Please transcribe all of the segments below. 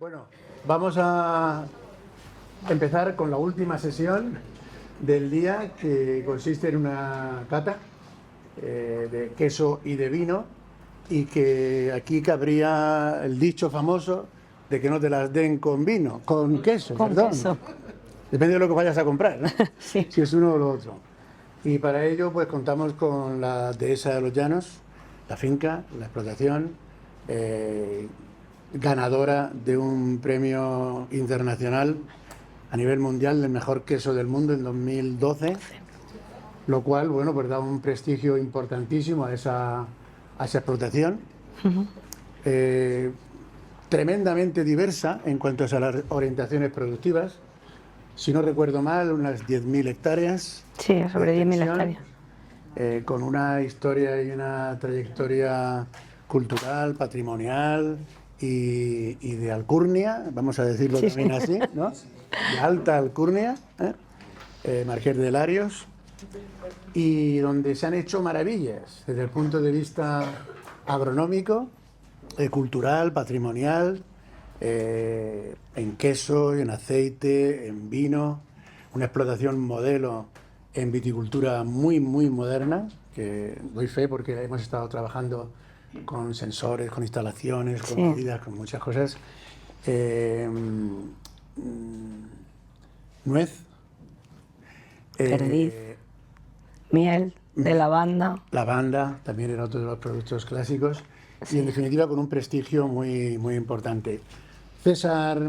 Bueno, vamos a empezar con la última sesión del día, que consiste en una cata de queso y de vino, y que aquí cabría el dicho famoso de que no te las den con vino, con queso, Con perdón. queso. Depende de lo que vayas a comprar, ¿no? Sí. Si es uno o lo otro. Y para ello pues contamos con la Dehesa de los Llanos, la finca, la explotación, ganadora de un premio internacional a nivel mundial del mejor queso del mundo en 2012, lo cual, bueno, pues da un prestigio importantísimo a esa explotación, tremendamente diversa en cuanto a las orientaciones productivas. Si no recuerdo mal, unas 10.000 hectáreas. Sí, sobre de 10.000 extensión, hectáreas. con una historia y una trayectoria cultural, patrimonial y de alcurnia, vamos a decirlo Sí, también sí. así, ¿no? De alta alcurnia, Marqués de Larios, y donde se han hecho maravillas desde el punto de vista agronómico, cultural, patrimonial, en queso, en aceite, en vino, una explotación modelo en viticultura muy, muy moderna, que doy fe porque hemos estado trabajando con sensores, con instalaciones, con Sí. medidas, con muchas cosas. Nuez. Perdiz. Miel de lavanda. Lavanda también era otro de los productos clásicos, y en definitiva con un prestigio muy, muy importante. César,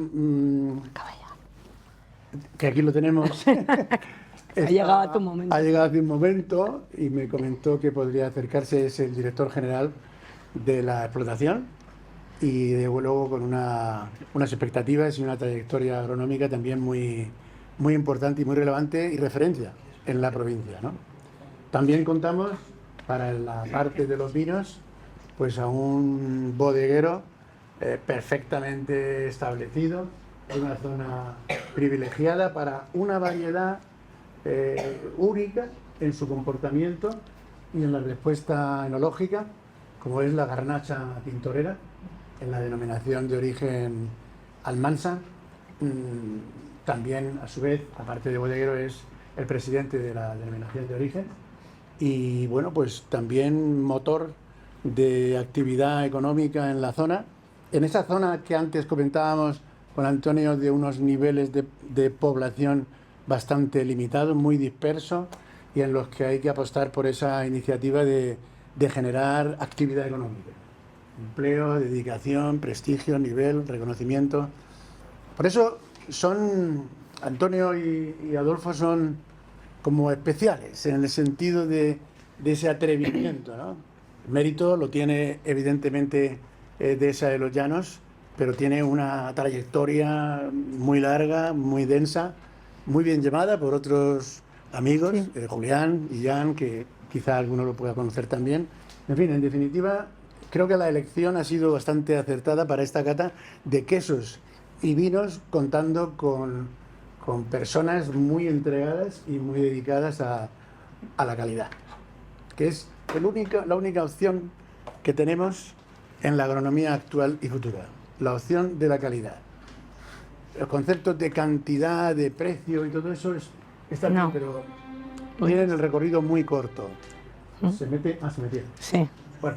que aquí lo tenemos, Ha llegado a tu momento. ha llegado hace un momento y me comentó que podría acercarse, es el director general de la explotación, y de luego con unas expectativas y una trayectoria agronómica también muy, muy importante y muy relevante y referencia en la provincia, ¿no? También contamos, para la parte de los vinos, pues a un bodeguero perfectamente establecido, en una zona privilegiada para una variedad única en su comportamiento y en la respuesta enológica, como es la garnacha tintorera, en la denominación de origen Almansa. También, a su vez, aparte de bodeguero, es el presidente de la denominación de origen, y bueno, pues también motor de actividad económica en la zona. En esa zona que antes comentábamos con Antonio, de unos niveles de población bastante limitados, muy dispersos, y en los que hay que apostar por esa iniciativa de generar actividad económica. Empleo, dedicación, prestigio, nivel, reconocimiento. Por eso Antonio y Adolfo son como especiales, en el sentido de ese atrevimiento, ¿no? El mérito lo tiene evidentemente Dehesa de los Llanos, pero tiene una trayectoria muy larga, muy densa, muy bien llevada por otros amigos, Sí. Julián y Jan, que quizá alguno lo pueda conocer también. En fin, en definitiva, creo que la elección ha sido bastante acertada para esta cata de quesos y vinos, contando con personas muy entregadas y muy dedicadas a la calidad, que es la única opción que tenemos en la agronomía actual y futura, la opción de la calidad. Los conceptos de cantidad, de precio y todo eso está bien, No. pero tienen el recorrido muy corto. Se metía. Sí. Bueno,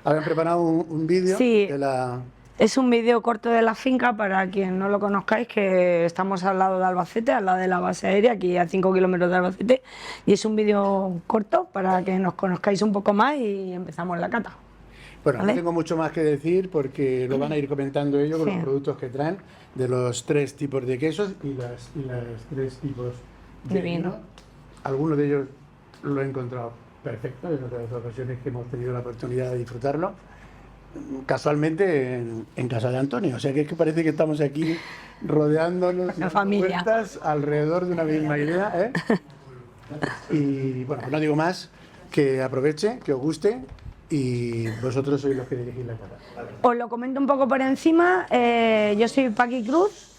habían preparado un vídeo Sí. de la... Es un vídeo corto de la finca, para quien no lo conozcáis, que estamos al lado de Albacete, al lado de la base aérea, aquí a 5 kilómetros de Albacete, y es un vídeo corto para que nos conozcáis un poco más y empezamos la cata. Bueno, ¿Vale? no tengo mucho más que decir porque lo van a ir comentando ellos con Sí. los productos que traen, de los 3 tipos de quesos y las 3 tipos de De vino. vino. Algunos de ellos lo he encontrado perfecto en otras ocasiones que hemos tenido la oportunidad de disfrutarlo, casualmente en casa de Antonio. O sea que es que parece que estamos aquí rodeándonos, La dando familia. vueltas alrededor de una misma idea, ¿eh? Y bueno, pues no digo más, que aproveche, que os guste, y vosotros sois los que dirigís la cata. Os lo comento un poco por encima. Yo soy Paqui Cruz,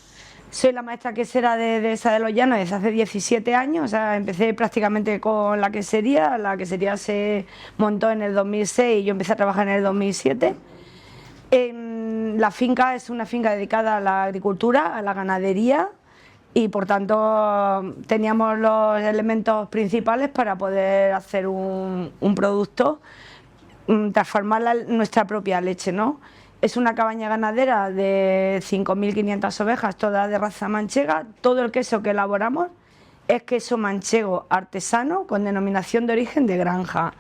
soy la maestra quesera de Dehesa de los Llanos desde hace 17 años. O sea, empecé prácticamente con la quesería. La quesería se montó en el 2006 y yo empecé a trabajar en el 2007. la finca es una finca dedicada a la agricultura, a la ganadería, y por tanto teníamos los elementos principales para poder hacer un producto, transformar nuestra propia leche, ¿no? Es una cabaña ganadera de 5.500 ovejas, todas de raza manchega. Todo el queso que elaboramos es queso manchego artesano con denominación de origen de granja.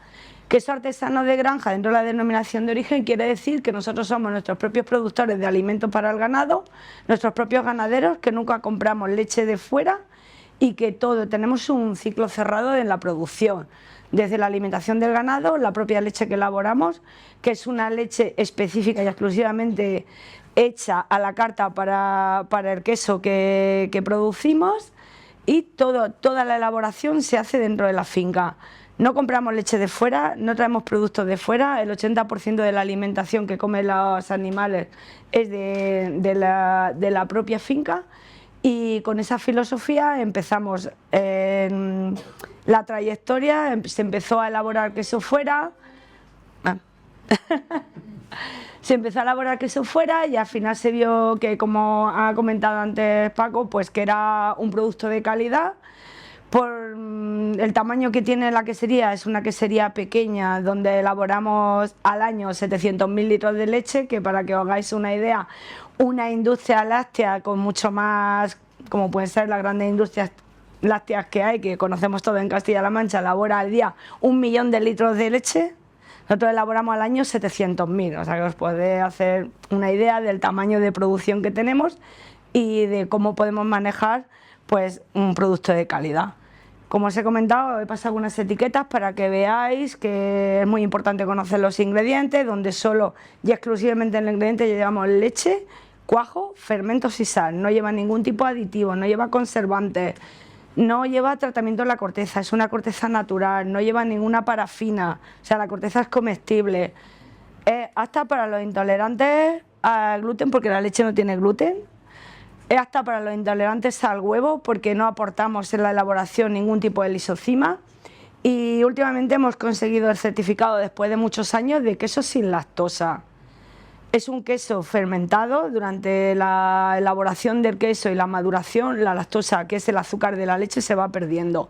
Queso artesano de granja dentro de la denominación de origen quiere decir que nosotros somos nuestros propios productores de alimentos para el ganado, nuestros propios ganaderos, que nunca compramos leche de fuera y que tenemos un ciclo cerrado en la producción. Desde la alimentación del ganado, la propia leche que elaboramos, que es una leche específica y exclusivamente hecha a la carta para el queso que producimos, y toda la elaboración se hace dentro de la finca. No compramos leche de fuera, no traemos productos de fuera, el 80% de la alimentación que comen los animales es de la propia finca, y con esa filosofía empezamos la trayectoria. Se empezó a elaborar queso fuera, se empezó a elaborar queso fuera y al final se vio que, como ha comentado antes Paco, pues que era un producto de calidad. Por el tamaño que tiene la quesería, es una quesería pequeña donde elaboramos al año 700.000 litros de leche, que para que os hagáis una idea, una industria láctea con mucho más, como pueden ser las grandes industrias lácteas que hay, que conocemos todo en Castilla-La Mancha, elabora al día 1 millón de litros de leche. Nosotros elaboramos al año 700.000, o sea que os podéis hacer una idea del tamaño de producción que tenemos y de cómo podemos manejar pues un producto de calidad. Como os he comentado, he pasado unas etiquetas para que veáis que es muy importante conocer los ingredientes, donde solo y exclusivamente en el ingrediente llevamos leche, cuajo, fermentos y sal. No lleva ningún tipo de aditivo, no lleva conservantes, no lleva tratamiento de la corteza, es una corteza natural, no lleva ninguna parafina, o sea, la corteza es comestible. Es apta para los intolerantes al gluten, porque la leche no tiene gluten. Es apta para los intolerantes al huevo, porque no aportamos en la elaboración ningún tipo de lisocima. Y últimamente hemos conseguido el certificado, después de muchos años, de queso sin lactosa. Es un queso fermentado. Durante la elaboración del queso y la maduración, la lactosa, que es el azúcar de la leche, se va perdiendo.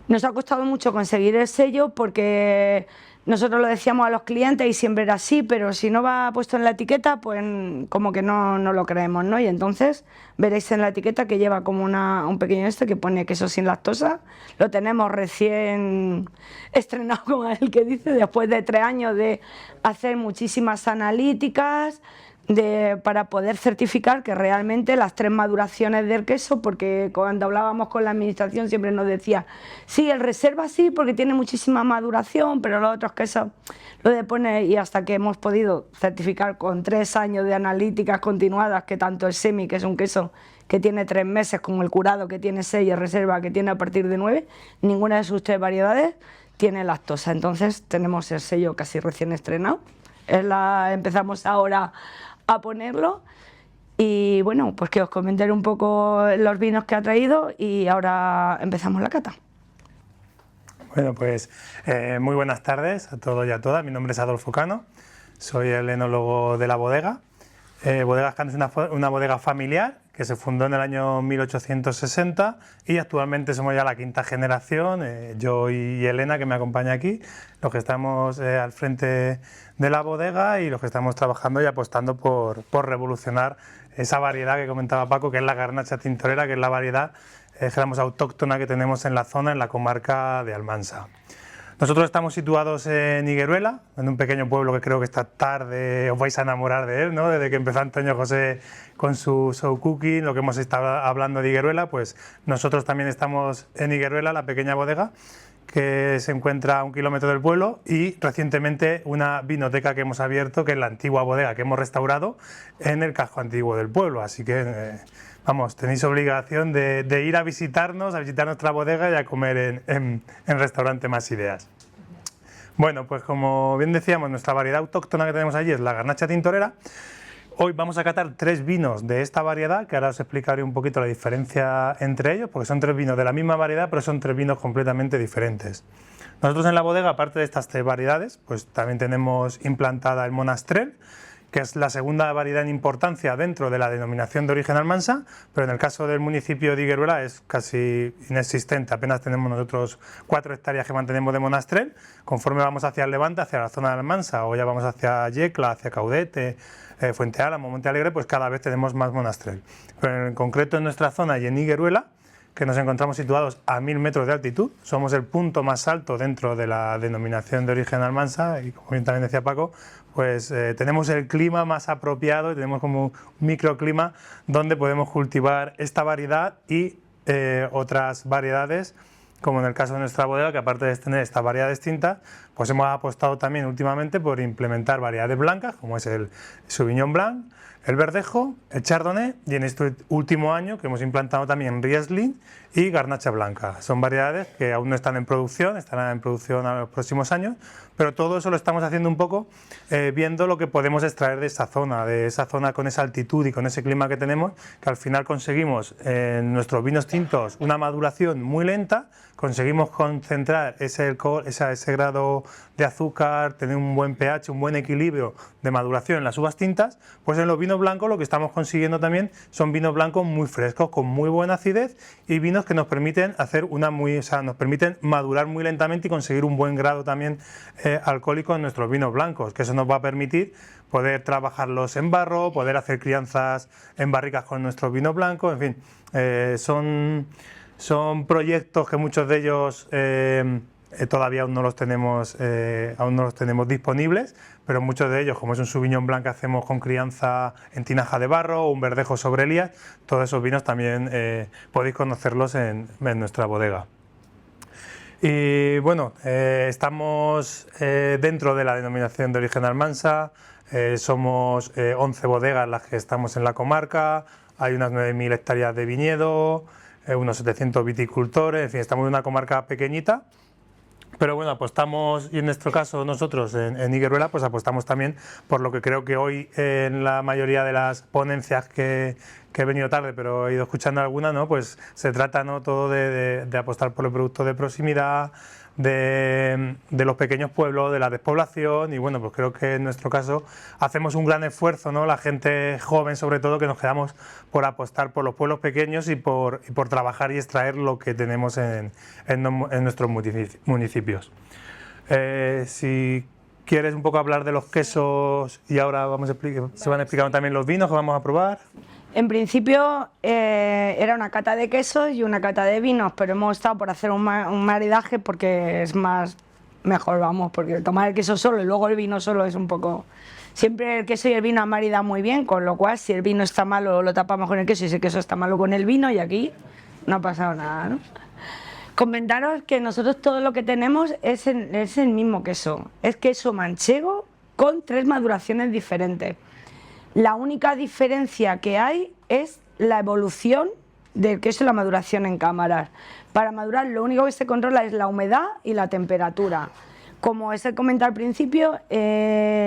Nos ha costado mucho conseguir el sello, porque nosotros lo decíamos a los clientes y siempre era así, pero si no va puesto en la etiqueta, pues como que no lo creemos, ¿no? Y entonces veréis en la etiqueta que lleva como un pequeño que pone queso sin lactosa. Lo tenemos recién estrenado, como el que dice, después de 3 años de hacer muchísimas analíticas, para poder certificar que realmente las 3 maduraciones del queso, porque cuando hablábamos con la administración siempre nos decía, sí, el reserva sí, porque tiene muchísima maduración, pero los otros quesos lo de poner, y hasta que hemos podido certificar con 3 años de analíticas continuadas, que tanto el semi, que es un queso que tiene 3 meses, como el curado, que tiene 6, y el reserva, que tiene a partir de 9, ninguna de sus 3 variedades tiene lactosa. Entonces tenemos el sello casi recién estrenado. Empezamos ahora a ponerlo, y bueno, pues que os comentaré un poco los vinos que ha traído y ahora empezamos la cata. Bueno, pues muy buenas tardes a todos y a todas. Mi nombre es Adolfo Cano, soy el enólogo de la bodega. Bodegas Cano es una bodega familiar que se fundó en el año 1860 y actualmente somos ya la 5ª generación, yo y Elena, que me acompaña aquí, los que estamos al frente de la bodega y los que estamos trabajando y apostando por revolucionar esa variedad que comentaba Paco, que es la garnacha tintorera, que es la variedad autóctona que tenemos en la zona, en la comarca de Almansa. Nosotros estamos situados en Higueruela, en un pequeño pueblo que creo que esta tarde os vais a enamorar de él, ¿no? Desde que empezó Antonio José con su show cooking, lo que hemos estado hablando de Higueruela, pues nosotros también estamos en Higueruela, la pequeña bodega, que se encuentra a 1 kilómetro del pueblo, y recientemente una vinoteca que hemos abierto, que es la antigua bodega que hemos restaurado en el casco antiguo del pueblo. Así que, vamos, tenéis obligación de ir a visitar nuestra bodega y a comer en restaurante Más Ideas. Bueno, pues como bien decíamos, nuestra variedad autóctona que tenemos allí es la garnacha tintorera. Hoy vamos a catar 3 vinos de esta variedad, que ahora os explicaré un poquito la diferencia entre ellos, porque son 3 vinos de la misma variedad, pero son 3 vinos completamente diferentes. Nosotros en la bodega, aparte de estas 3 variedades, pues también tenemos implantada el Monastrell, que es la segunda variedad en importancia dentro de la denominación de origen Almansa, pero en el caso del municipio de Higueruela es casi inexistente, apenas tenemos nosotros 4 hectáreas que mantenemos de monastrell. Conforme vamos hacia el levante, hacia la zona de Almansa, o ya vamos hacia Yecla, hacia Caudete, Fuente Álamo, Monte Alegre, pues cada vez tenemos más monastrell. Pero en concreto en nuestra zona y en Higueruela, que nos encontramos situados a 1000 metros de altitud, somos el punto más alto dentro de la denominación de origen Almansa, y como bien también decía Paco, pues tenemos el clima más apropiado y tenemos como un microclima donde podemos cultivar esta variedad y otras variedades, como en el caso de nuestra bodega, que aparte de tener esta variedad distinta, pues hemos apostado también últimamente por implementar variedades blancas, como es el Sauvignon Blanc, el Verdejo, el Chardonnay, y en este último año que hemos implantado también Riesling y Garnacha Blanca. Son variedades que aún no están en producción, estarán en producción en los próximos años, pero todo eso lo estamos haciendo un poco viendo lo que podemos extraer de esa zona con esa altitud y con ese clima que tenemos, que al final conseguimos en nuestros vinos tintos una maduración muy lenta, conseguimos concentrar ese grado de azúcar, tener un buen pH, un buen equilibrio de maduración en las uvas tintas. Pues en los vinos blancos lo que estamos consiguiendo también son vinos blancos muy frescos, con muy buena acidez, y vinos que nos permiten nos permiten madurar muy lentamente y conseguir un buen grado también alcohólico en nuestros vinos blancos, que eso nos va a permitir poder trabajarlos en barro, poder hacer crianzas en barricas con nuestros vinos blancos, en fin, son proyectos que muchos de ellos todavía aún no los tenemos disponibles, pero muchos de ellos, como es un Sauvignon Blanc que hacemos con crianza en tinaja de barro, o un Verdejo sobre Elías, todos esos vinos también podéis conocerlos en nuestra bodega. Y bueno, estamos dentro de la denominación de origen Almansa, somos 11 bodegas las que estamos en la comarca, hay unas 9000 hectáreas de viñedo, unos 700 viticultores, en fin, estamos en una comarca pequeñita, pero bueno, apostamos, y en nuestro caso nosotros en Higueruela, pues apostamos también por lo que creo que hoy en la mayoría de las ponencias que he venido tarde, pero he ido escuchando alguna, ¿no? Pues se trata, ¿no?, todo de apostar por el producto de proximidad, de los pequeños pueblos, de la despoblación, y bueno, pues creo que en nuestro caso hacemos un gran esfuerzo, ¿no?, la gente joven sobre todo, que nos quedamos por apostar por los pueblos pequeños y por trabajar y extraer lo que tenemos en nuestros municipios. Si quieres un poco hablar de los quesos, y ahora se van explicando también los vinos que vamos a probar. En principio era una cata de quesos y una cata de vinos, pero hemos estado por hacer un maridaje porque es mejor, vamos, porque tomar el queso solo y luego el vino solo es un poco... Siempre el queso y el vino han maridado muy bien, con lo cual si el vino está malo lo tapamos con el queso y si el queso está malo con el vino, y aquí no ha pasado nada, ¿no? Comentaros que nosotros todo lo que tenemos es el mismo queso, es queso manchego con 3 maduraciones diferentes. La única diferencia que hay es la evolución del queso y la maduración en cámaras. Para madurar lo único que se controla es la humedad y la temperatura. Como os he comentado al principio,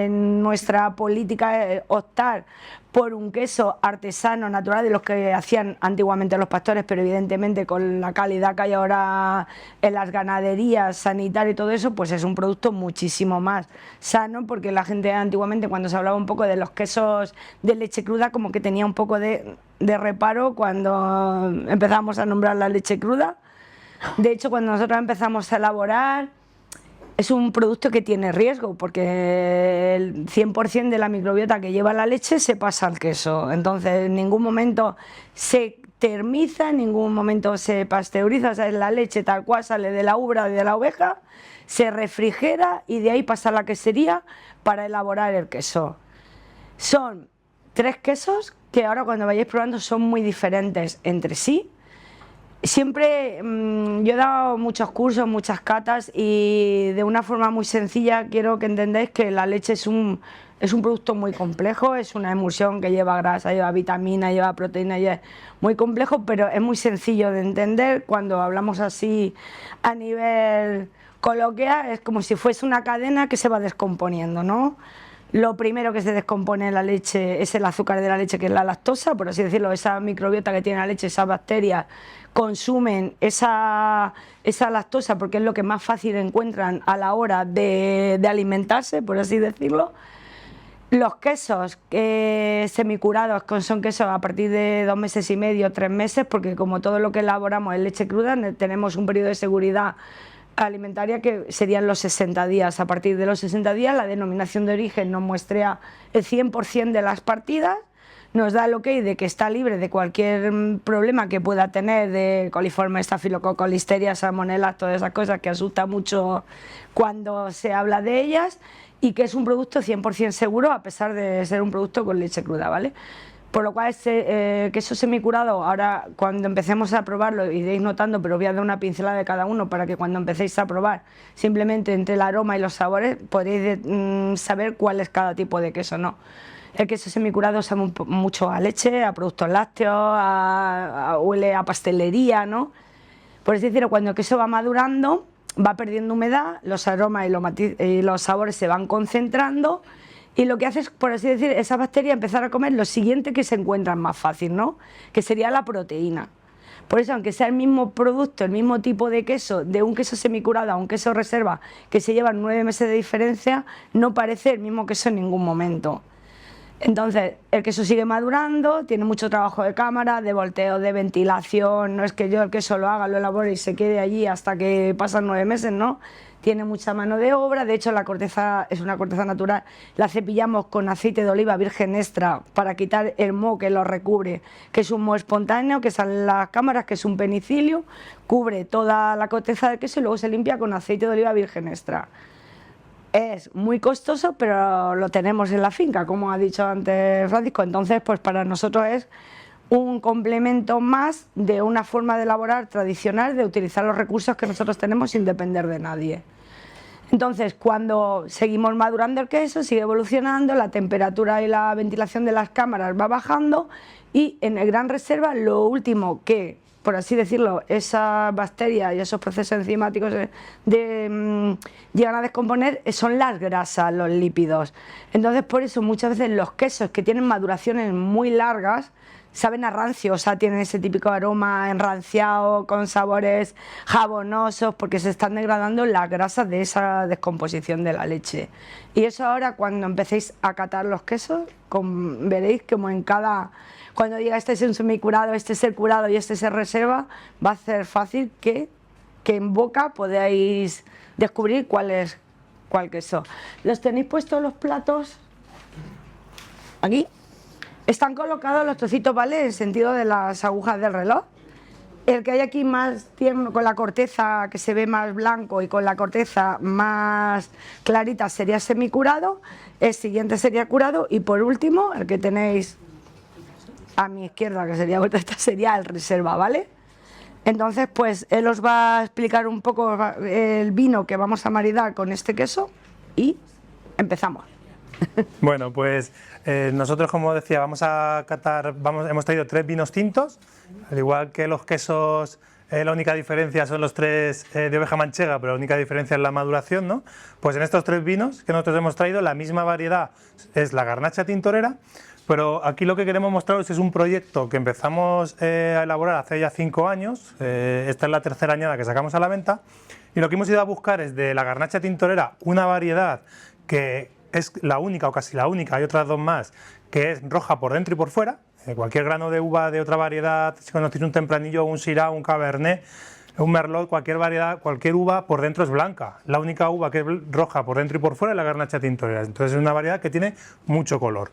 nuestra política es optar por un queso artesano, natural, de los que hacían antiguamente los pastores, pero evidentemente con la calidad que hay ahora en las ganaderías, sanitaria y todo eso, pues es un producto muchísimo más sano, porque la gente antiguamente, cuando se hablaba un poco de los quesos de leche cruda, como que tenía un poco de reparo cuando empezamos a nombrar la leche cruda. De hecho, cuando nosotros empezamos a elaborar, es un producto que tiene riesgo, porque el 100% de la microbiota que lleva la leche se pasa al queso. Entonces, en ningún momento se termiza, en ningún momento se pasteuriza, o sea, la leche tal cual sale de la ubra y de la oveja, se refrigera y de ahí pasa a la quesería para elaborar el queso. Son 3 quesos que ahora cuando vayáis probando son muy diferentes entre sí. Siempre yo he dado muchos cursos, muchas catas, y de una forma muy sencilla quiero que entendáis que la leche es un producto muy complejo, es una emulsión que lleva grasa, lleva vitamina, lleva proteína, es muy complejo, pero es muy sencillo de entender. Cuando hablamos así a nivel coloquial, es como si fuese una cadena que se va descomponiendo, ¿no? Lo primero que se descompone en la leche es el azúcar de la leche, que es la lactosa, por así decirlo. Esa microbiota que tiene la leche, esas bacterias, consumen esa lactosa porque es lo que más fácil encuentran a la hora de alimentarse, por así decirlo. Los quesos semicurados son quesos a partir de 2 meses y medio, 3 meses, porque como todo lo que elaboramos es leche cruda, tenemos un periodo de seguridad alimentaria que serían los 60 días. A partir de los 60 días la denominación de origen nos muestra el 100% de las partidas, nos da el ok de que está libre de cualquier problema que pueda tener de coliformes, estafilococo, listeria, salmonela, todas esas cosas que asusta mucho cuando se habla de ellas, y que es un producto 100% seguro a pesar de ser un producto con leche cruda, ¿vale? Por lo cual este queso semicurado, ahora cuando empecemos a probarlo iréis notando, pero voy a dar una pincelada de cada uno para que cuando empecéis a probar, simplemente entre el aroma y los sabores podréis saber cuál es cada tipo de queso, ¿no? El queso semicurado sabe mucho a leche, a productos lácteos, huele a pastelería, ¿no? Por así decirlo, cuando el queso va madurando, va perdiendo humedad, los aromas y los sabores se van concentrando, y lo que hace es, por así decir, esa bacteria empezar a comer lo siguiente que se encuentran más fácil, ¿no? Que sería la proteína. Por eso, aunque sea el mismo producto, el mismo tipo de queso, de un queso semicurado a un queso reserva, que se llevan 9 meses de diferencia, no parece el mismo queso en ningún momento. Entonces, el queso sigue madurando, tiene mucho trabajo de cámara, de volteo, de ventilación. No es que yo el queso lo haga, lo elabore y se quede allí hasta que pasan 9 meses, ¿no? Tiene mucha mano de obra. De hecho, la corteza es una corteza natural, la cepillamos con aceite de oliva virgen extra para quitar el moho que lo recubre, que es un moho espontáneo que sale en las cámaras, que es un penicilio, cubre toda la corteza del queso y luego se limpia con aceite de oliva virgen extra. Es muy costoso, pero lo tenemos en la finca, como ha dicho antes Francisco. Entonces, pues para nosotros es un complemento más de una forma de elaborar tradicional, de utilizar los recursos que nosotros tenemos sin depender de nadie. Entonces, cuando seguimos madurando el queso, sigue evolucionando, la temperatura y la ventilación de las cámaras va bajando, y en el gran reserva lo último que, por así decirlo, esas bacterias y esos procesos enzimáticos llegan a descomponer son las grasas, los lípidos. Entonces, por eso muchas veces los quesos que tienen maduraciones muy largas saben a rancio, o sea, tienen ese típico aroma enranciado, con sabores jabonosos, porque se están degradando las grasas de esa descomposición de la leche. Y eso ahora, cuando empecéis a catar los quesos, veréis como en cada... Cuando diga este es un semicurado, este es el curado y este es el reserva, va a ser fácil que en boca podáis descubrir cuál queso. ¿Los tenéis puestos los platos? Aquí. Están colocados los trocitos, ¿vale? En sentido de las agujas del reloj. El que hay aquí más tierno, con la corteza que se ve más blanco y con la corteza más clarita, sería semicurado. El siguiente sería curado. Y por último, el que tenéis a mi izquierda, que sería esta, sería el reserva, ¿vale? Entonces, pues él os va a explicar un poco el vino que vamos a maridar con este queso y empezamos. Bueno, pues nosotros, como decía, vamos a catar, hemos traído 3 vinos tintos, al igual que los quesos. La única diferencia son los 3 de oveja manchega, pero la única diferencia es la maduración, ¿no? Pues en estos 3 vinos que nosotros hemos traído, la misma variedad es la Garnacha Tintorera, pero aquí lo que queremos mostraros es un proyecto que empezamos a elaborar hace ya 5 años, esta es la tercera añada que sacamos a la venta, y lo que hemos ido a buscar es de la Garnacha Tintorera una variedad que es la única o casi la única, hay otras 2 más, que es roja por dentro y por fuera. Cualquier grano de uva de otra variedad, si conocéis un tempranillo, un syrah, un cabernet, un merlot, cualquier variedad, cualquier uva por dentro es blanca. La única uva que es roja por dentro y por fuera es la Garnacha Tintorera. Entonces es una variedad que tiene mucho color.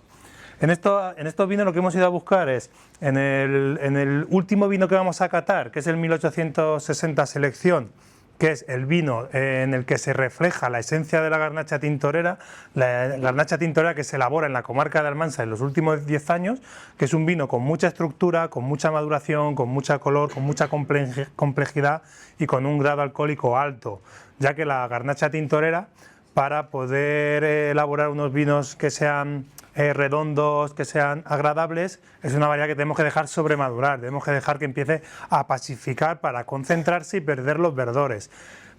En estos vinos lo que hemos ido a buscar es, en el último vino que vamos a catar, que es el 1860 Selección, que es el vino en el que se refleja la esencia de la Garnacha Tintorera, la Garnacha Tintorera que se elabora en la comarca de Almansa en los últimos 10 años, que es un vino con mucha estructura, con mucha maduración, con mucha color, con mucha complejidad y con un grado alcohólico alto, ya que la Garnacha Tintorera, para poder elaborar unos vinos que sean redondos, que sean agradables, es una variedad que tenemos que dejar sobremadurar, tenemos que dejar que empiece a pacificar para concentrarse y perder los verdores.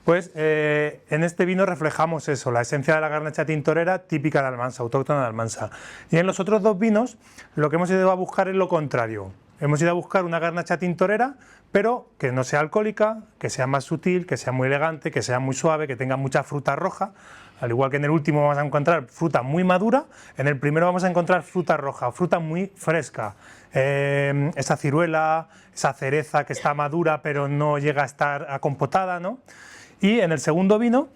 Pues en este vino reflejamos eso, la esencia de la Garnacha Tintorera típica de Almansa, autóctona de Almansa. Y en los otros 2 vinos lo que hemos ido a buscar es lo contrario. Hemos ido a buscar una Garnacha Tintorera, pero que no sea alcohólica, que sea más sutil, que sea muy elegante, que sea muy suave, que tenga mucha fruta roja. al igual que en el último vamos a encontrar fruta muy madura, en el primero vamos a encontrar fruta roja, fruta muy fresca. Esa ciruela, esa cereza que está madura pero no llega a estar acompotada, ¿no? Y en el segundo vino,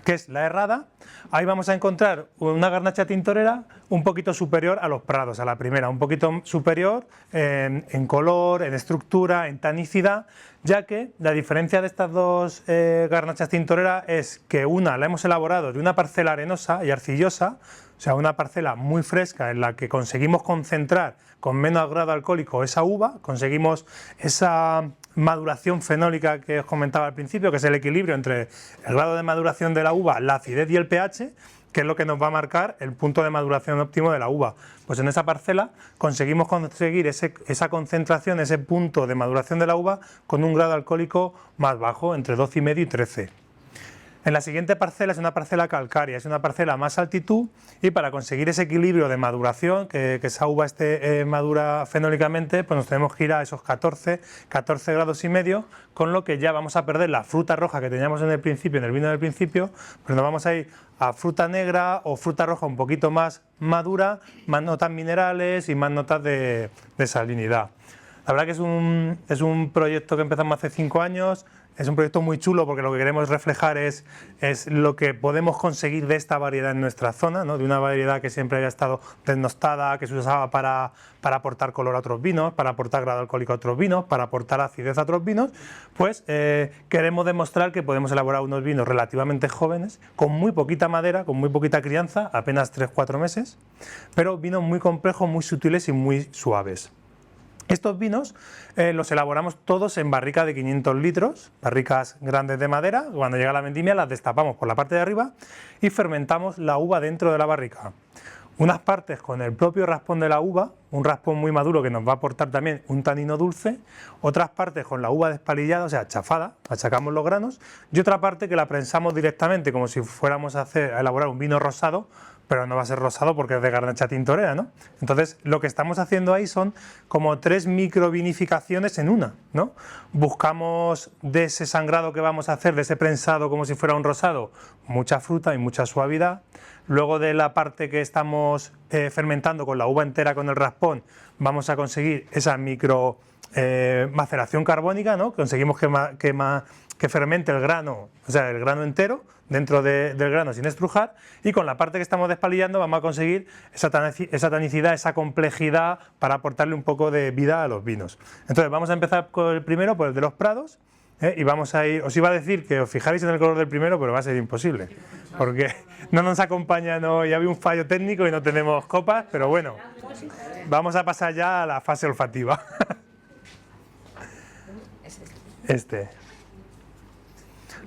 que es la errada, ahí vamos a encontrar una garnacha tintorera un poquito superior a los prados, a la primera, un poquito superior en color, en estructura, en tanicidad, ya que la diferencia de estas dos garnachas tintoreras es que una la hemos elaborado de una parcela arenosa y arcillosa, o sea, una parcela muy fresca en la que conseguimos concentrar con menos grado alcohólico esa uva, conseguimos esa maduración fenólica que os comentaba al principio, que es el equilibrio entre el grado de maduración de la uva, la acidez y el pH, que es lo que nos va a marcar el punto de maduración óptimo de la uva. Pues en esa parcela conseguimos conseguir esa concentración, ese punto de maduración de la uva con un grado alcohólico más bajo, entre 12,5 y 13. En la siguiente parcela es una parcela calcárea, es una parcela a más altitud, y para conseguir ese equilibrio de maduración, que esa uva esté madura fenólicamente, pues nos tenemos que ir a esos 14 grados y medio, con lo que ya vamos a perder la fruta roja que teníamos en el principio, en el vino del principio, pero nos vamos a ir a fruta negra o fruta roja un poquito más madura, más notas minerales y más notas de salinidad. La verdad que es un proyecto que empezamos hace 5 años. Es un proyecto muy chulo porque lo que queremos reflejar es lo que podemos conseguir de esta variedad en nuestra zona, ¿no? De una variedad que siempre había estado desnostada, que se usaba para aportar color a otros vinos, para aportar grado alcohólico a otros vinos, para aportar acidez a otros vinos. Pues queremos demostrar que podemos elaborar unos vinos relativamente jóvenes, con muy poquita madera, con muy poquita crianza, apenas 3-4 meses, pero vinos muy complejos, muy sutiles y muy suaves. Estos vinos los elaboramos todos en barricas de 500 litros, barricas grandes de madera. Cuando llega la vendimia las destapamos por la parte de arriba y fermentamos la uva dentro de la barrica. Unas partes con el propio raspón de la uva, un raspón muy maduro que nos va a aportar también un tanino dulce, otras partes con la uva despalillada, o sea, chafada, achacamos los granos, y otra parte que la prensamos directamente como si fuéramos a elaborar un vino rosado, pero no va a ser rosado porque es de garnacha tintorera, ¿no? Entonces, lo que estamos haciendo ahí son como 3 microvinificaciones en una, ¿no? Buscamos de ese sangrado que vamos a hacer, de ese prensado como si fuera un rosado, mucha fruta y mucha suavidad. Luego de la parte que estamos fermentando con la uva entera, con el raspón, vamos a conseguir esa micro maceración carbónica, ¿no? Conseguimos que fermente el grano, o sea, el grano entero, dentro del grano sin estrujar, y con la parte que estamos despalillando vamos a conseguir esa tanicidad, esa complejidad para aportarle un poco de vida a los vinos. Entonces vamos a empezar con el primero, por el de los prados, y vamos a ir, os iba a decir que os fijaréis en el color del primero, pero va a ser imposible, porque no nos acompaña, ya había un fallo técnico y no tenemos copas, pero bueno, vamos a pasar ya a la fase olfativa.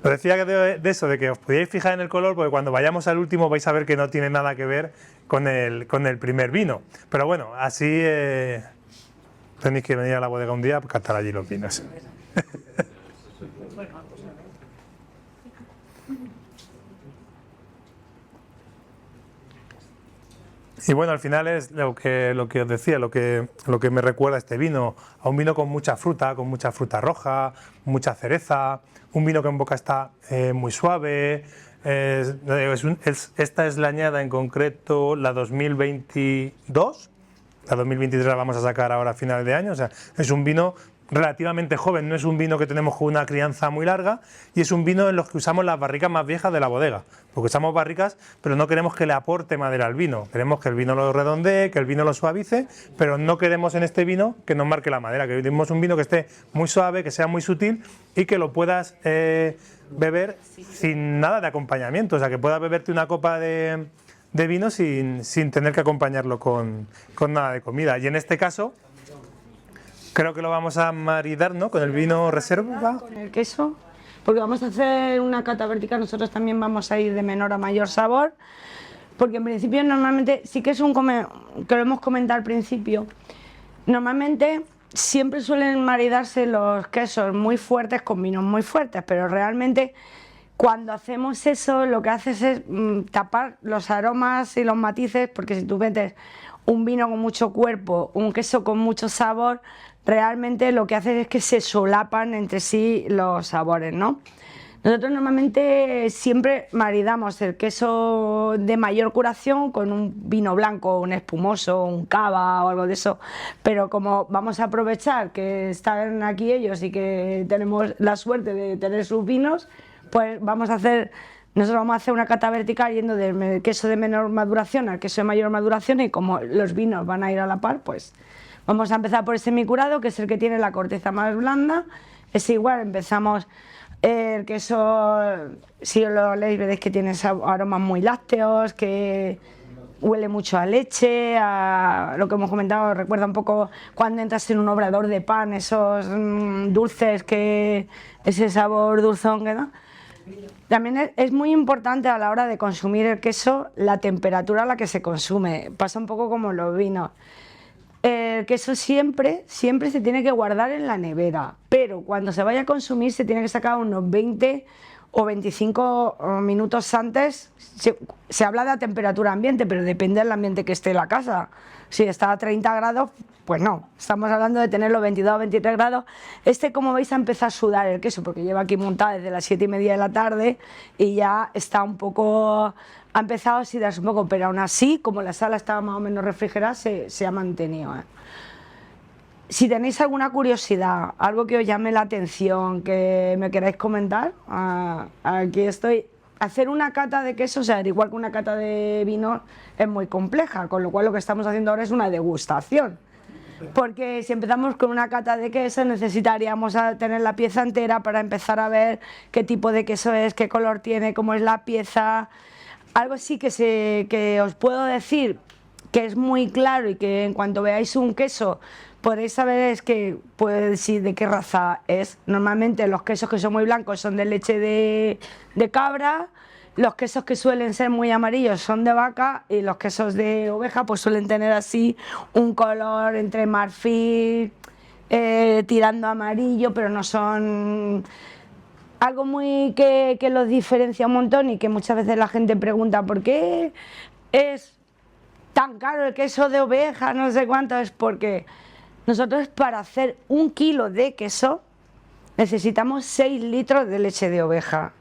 Os decía que de eso, de que os podíais fijar en el color, porque cuando vayamos al último vais a ver que no tiene nada que ver con el primer vino. Pero bueno, así tenéis que venir a la bodega un día para captar allí los vinos. Y bueno, al final es lo que os decía, lo que me recuerda este vino, a un vino con mucha fruta roja, mucha cereza, un vino que en boca está muy suave. Esta es la añada en concreto, la 2022, la 2023 la vamos a sacar ahora a final de año, o sea, es un vino relativamente joven, no es un vino que tenemos con una crianza muy larga, y es un vino en los que usamos las barricas más viejas de la bodega, porque usamos barricas, pero no queremos que le aporte madera al vino, queremos que el vino lo redondee, que el vino lo suavice, pero no queremos en este vino que nos marque la madera, que queremos un vino que esté muy suave, que sea muy sutil y que lo puedas beber sin nada de acompañamiento, o sea, que puedas beberte una copa de vino sin tener que acompañarlo con nada de comida. Y en este caso creo que lo vamos a maridar, ¿no?, con el vino reserva. Con el queso, porque vamos a hacer una cata vertical, nosotros también vamos a ir de menor a mayor sabor, porque en principio normalmente, sí que es que lo hemos comentado al principio, normalmente siempre suelen maridarse los quesos muy fuertes con vinos muy fuertes, pero realmente cuando hacemos eso lo que haces es tapar los aromas y los matices, porque si tú metes un vino con mucho cuerpo, un queso con mucho sabor, realmente lo que hace es que se solapan entre sí los sabores, ¿no? Nosotros normalmente siempre maridamos el queso de mayor curación con un vino blanco, un espumoso, un cava o algo de eso, pero como vamos a aprovechar que están aquí ellos y que tenemos la suerte de tener sus vinos, pues nosotros vamos a hacer una cata vertical yendo del queso de menor maduración al queso de mayor maduración, y como los vinos van a ir a la par, pues vamos a empezar por el semicurado, que es el que tiene la corteza más blanda. Es igual, empezamos el queso, si lo oléis veréis que tiene aromas muy lácteos, que huele mucho a leche, a lo que hemos comentado, recuerda un poco cuando entras en un obrador de pan, esos dulces, ese sabor dulzón que da. También es muy importante a la hora de consumir el queso la temperatura a la que se consume. Pasa un poco como los vinos. El queso siempre se tiene que guardar en la nevera, pero cuando se vaya a consumir se tiene que sacar unos 20 o 25 minutos antes. Se habla de la temperatura ambiente, pero depende del ambiente que esté en la casa. Si está a 30 grados, pues no, estamos hablando de tenerlo 22 o 23 grados. Como veis, a empezar a sudar el queso, porque lleva aquí montado desde las 7:30 de la tarde y ya está un poco, ha empezado a oxidarse un poco, pero aún así, como la sala estaba más o menos refrigerada, se ha mantenido. Si tenéis alguna curiosidad, algo que os llame la atención, que me queráis comentar, aquí estoy. Hacer una cata de queso, o sea, igual que una cata de vino, es muy compleja, con lo cual lo que estamos haciendo ahora es una degustación. Porque si empezamos con una cata de queso, necesitaríamos tener la pieza entera para empezar a ver qué tipo de queso es, qué color tiene, cómo es la pieza. Algo sí que os puedo decir que es muy claro y que en cuanto veáis un queso podéis saber es que puede decir de qué raza es. Normalmente los quesos que son muy blancos son de leche de cabra, los quesos que suelen ser muy amarillos son de vaca, y los quesos de oveja pues suelen tener así un color entre marfil, tirando a amarillo, pero no son algo muy que los diferencia un montón, y que muchas veces la gente pregunta ¿por qué es tan caro el queso de oveja? No sé cuánto. Es porque nosotros, para hacer 1 kilo de queso, necesitamos 6 litros de leche de oveja.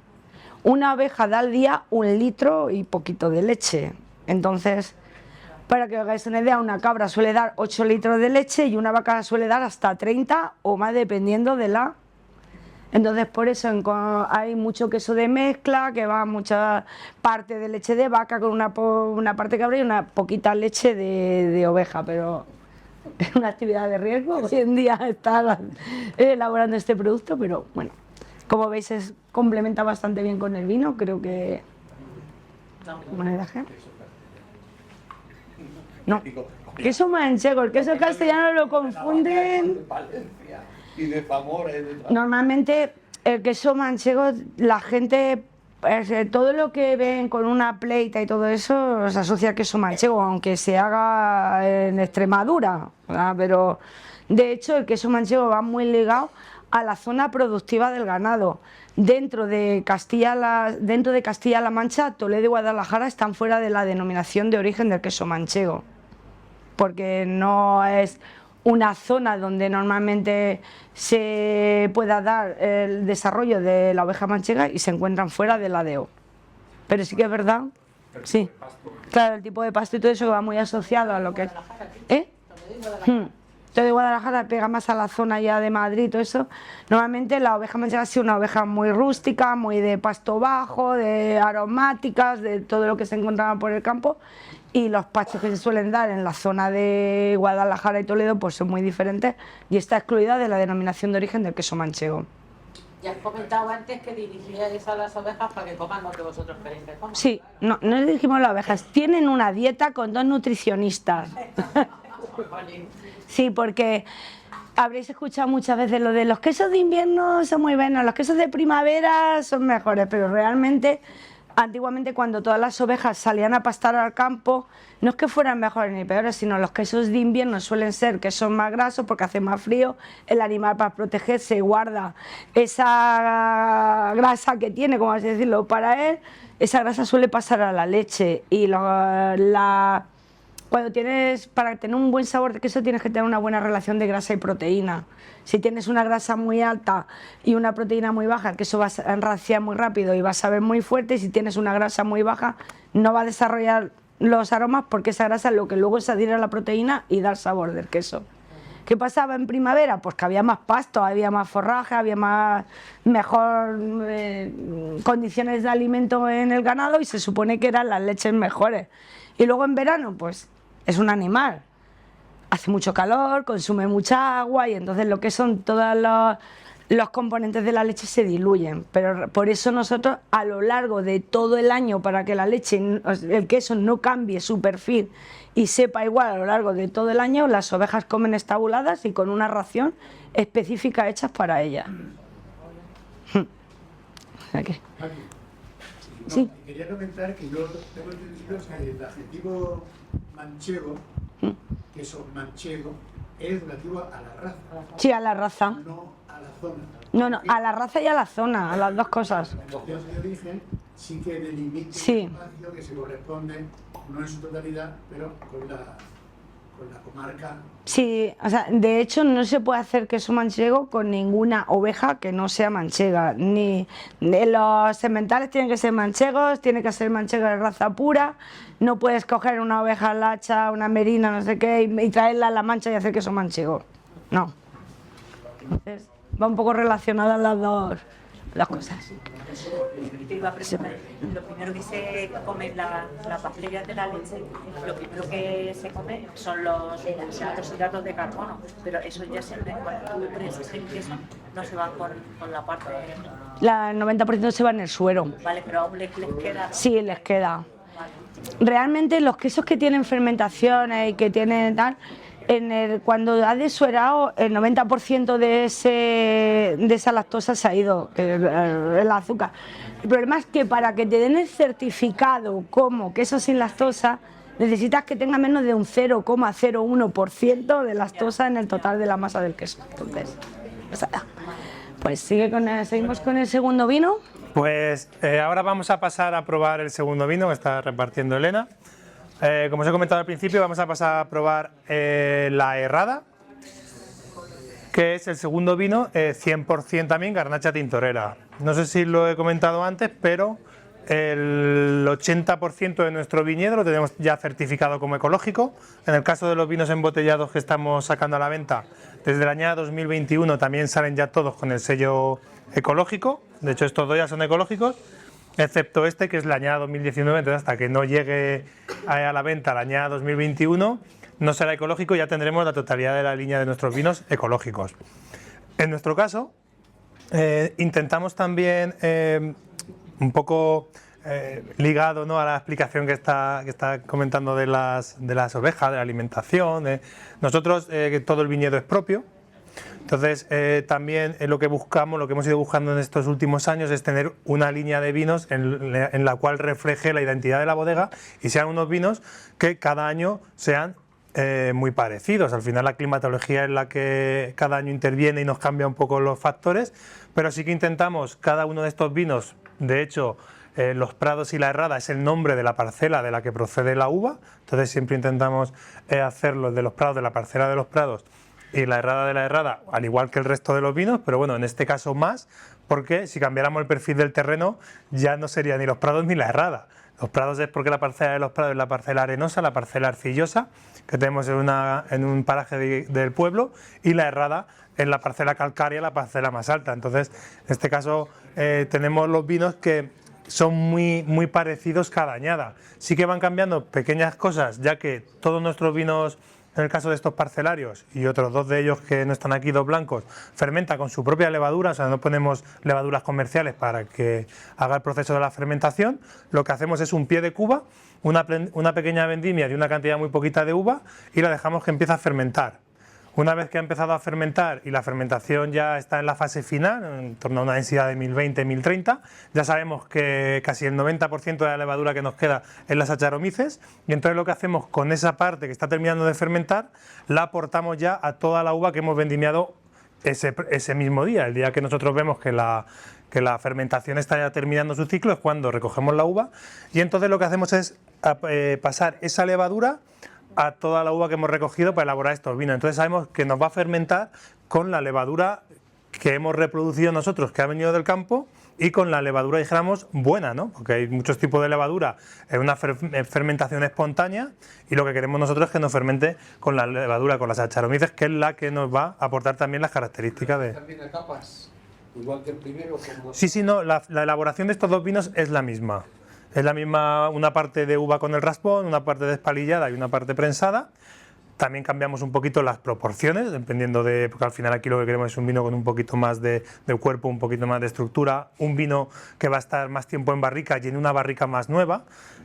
Una oveja da al día 1 litro y poquito de leche. Entonces, para que os hagáis una idea, una cabra suele dar 8 litros de leche y una vaca suele dar hasta 30 o más, dependiendo de la... Entonces, por eso hay mucho queso de mezcla, que va mucha parte de leche de vaca con una parte cabra y una poquita leche de oveja, pero es una actividad de riesgo hoy en día estar elaborando este producto, pero bueno, como veis complementa bastante bien con el vino, creo que... No, queso manchego, el queso castellano lo confunden... Y de Zamora. Normalmente el queso manchego, la gente, todo lo que ven con una pleita y todo eso se asocia al queso manchego, aunque se haga en Extremadura, ¿verdad? Pero de hecho el queso manchego va muy ligado a la zona productiva del ganado. Dentro de Castilla-La Mancha, Toledo y Guadalajara están fuera de la denominación de origen del queso manchego, porque no es una zona donde normalmente se pueda dar el desarrollo de la oveja manchega, y se encuentran fuera de la DO. Pero sí que es verdad, sí, claro, el tipo de pasto y todo eso que va muy asociado a lo que es... Todo de Guadalajara pega más a la zona ya de Madrid y todo eso. Normalmente la oveja manchega ha sido una oveja muy rústica, muy de pasto bajo, de aromáticas, de todo lo que se encontraba por el campo, y los pastos que se suelen dar en la zona de Guadalajara y Toledo pues son muy diferentes, y está excluida de la denominación de origen del queso manchego. Ya has comentado antes que dirigíais a las ovejas para que coman lo que vosotros queréis que coman. Sí, no dirigimos a las ovejas, tienen una dieta con 2 nutricionistas. Sí, porque habréis escuchado muchas veces lo de los quesos de invierno son muy buenos, los quesos de primavera son mejores, pero realmente antiguamente, cuando todas las ovejas salían a pastar al campo, no es que fueran mejores ni peores, sino los quesos de invierno suelen ser quesos más grasos porque hace más frío, el animal, para protegerse, guarda esa grasa que tiene, como así decirlo, para él, esa grasa suele pasar a la leche, y para tener un buen sabor de queso tienes que tener una buena relación de grasa y proteína. Si tienes una grasa muy alta y una proteína muy baja, el queso va a enraciar muy rápido y va a saber muy fuerte, y si tienes una grasa muy baja no va a desarrollar los aromas, porque esa grasa es lo que luego se adhiere a la proteína y da el sabor del queso. ¿Qué pasaba en primavera? Pues que había más pasto, había más forraje, había mejor condiciones de alimento en el ganado, y se supone que eran las leches mejores. Y luego en verano, pues es un animal, hace mucho calor, consume mucha agua, y entonces lo que son todos los componentes de la leche se diluyen. Pero por eso nosotros, a lo largo de todo el año, para que la leche, el queso no cambie su perfil y sepa igual a lo largo de todo el año, las ovejas comen estabuladas y con una ración específica hecha para ellas. Aquí. No, Sí. quería comentar que yo tengo entendido que el adjetivo manchego, queso manchego, es relativo a la raza, Sí, a la raza. no a la zona. No, a la raza y a la zona, a las dos cosas. La denominación de origen sí que delimita Sí. un espacio que se corresponde, no en su totalidad, pero con la comarca. Sí, o sea, de hecho no se puede hacer queso manchego con ninguna oveja que no sea manchega. Ni los sementales tienen que ser manchegos, tiene que ser manchego de raza pura. No puedes coger una oveja lacha, una merina, no sé qué, y traerla a La Mancha y hacer queso manchego. No. Entonces, va un poco relacionadas las dos cosas. Te iba a preguntar, lo primero que se come las bacterias de la leche, lo primero que se come son los hidratos de carbono, pero eso ya siempre, cuando tú presas el queso, no se van con la parte... El 90% se va en el suero. Vale, pero aún les queda... Sí, les queda. Vale. Realmente los quesos que tienen fermentaciones y que tienen tal, cuando ha desuerado, el 90% de esa lactosa se ha ido, el azúcar. El problema es que para que te den el certificado como queso sin lactosa, necesitas que tenga menos de un 0,01% de lactosa en el total de la masa del queso. Entonces, pues seguimos con el segundo vino. Pues ahora vamos a pasar a probar el segundo vino que está repartiendo Elena. Como os he comentado al principio, vamos a pasar a probar la Errada, que es el segundo vino 100% también Garnacha Tintorera. No sé si lo he comentado antes, pero el 80% de nuestro viñedo lo tenemos ya certificado como ecológico. En el caso de los vinos embotellados que estamos sacando a la venta, desde el año 2021 también salen ya todos con el sello ecológico. De hecho, estos dos ya son ecológicos, excepto este, que es la añada 2019, entonces hasta que no llegue a la venta la añada 2021 no será ecológico, ya tendremos la totalidad de la línea de nuestros vinos ecológicos. En nuestro caso, intentamos también, un poco ligado, ¿no?, a la explicación que está comentando de las ovejas, de la alimentación, nosotros que todo el viñedo es propio. Entonces, también lo que buscamos, lo que hemos ido buscando en estos últimos años es tener una línea de vinos en la cual refleje la identidad de la bodega y sean unos vinos que cada año sean muy parecidos. Al final la climatología es la que cada año interviene y nos cambia un poco los factores, pero sí que intentamos cada uno de estos vinos, de hecho, Los Prados y la Errada es el nombre de la parcela de la que procede la uva, entonces siempre intentamos hacerlo de Los Prados, de la parcela de Los Prados, y la Errada de la Errada, al igual que el resto de los vinos, pero bueno, en este caso más, porque si cambiáramos el perfil del terreno ya no sería ni Los Prados ni la Errada. Los Prados es porque la parcela de Los Prados es la parcela arenosa, la parcela arcillosa, que tenemos en un paraje del pueblo, y la Errada es la parcela calcárea, la parcela más alta. Entonces, en este caso tenemos los vinos que son muy parecidos cada añada. Sí que van cambiando pequeñas cosas, ya que todos nuestros vinos, en el caso de estos parcelarios y otros dos de ellos que no están aquí, dos blancos, fermenta con su propia levadura, o sea, no ponemos levaduras comerciales para que haga el proceso de la fermentación. Lo que hacemos es un pie de cuba, una pequeña vendimia de una cantidad muy poquita de uva y la dejamos que empiece a fermentar. Una vez que ha empezado a fermentar y la fermentación ya está en la fase final, en torno a una densidad de 1020-1030, ya sabemos que casi el 90% de la levadura que nos queda es la Saccharomyces, y entonces lo que hacemos con esa parte que está terminando de fermentar, la aportamos ya a toda la uva que hemos vendimiado ese mismo día. El día que nosotros vemos que la fermentación está ya terminando su ciclo es cuando recogemos la uva, y entonces lo que hacemos es pasar esa levadura a toda la uva que hemos recogido para elaborar estos vinos. Entonces sabemos que nos va a fermentar con la levadura que hemos reproducido nosotros, que ha venido del campo, y con la levadura, dijéramos, buena, ¿no? Porque hay muchos tipos de levadura en una fermentación espontánea, y lo que queremos nosotros es que nos fermente con la levadura, con las Saccharomyces, que es la que nos va a aportar también las características de... ¿También etapas? Igual que el primero. Como... Sí, no, la elaboración de estos dos vinos es la misma. Es la misma, una parte de uva con el raspón, una parte despalillada y una parte prensada. También cambiamos un poquito las proporciones, dependiendo de... Porque al final aquí lo que queremos es un vino con un poquito más de cuerpo, un poquito más de estructura, un vino que va a estar más tiempo en barrica y en una barrica más nueva.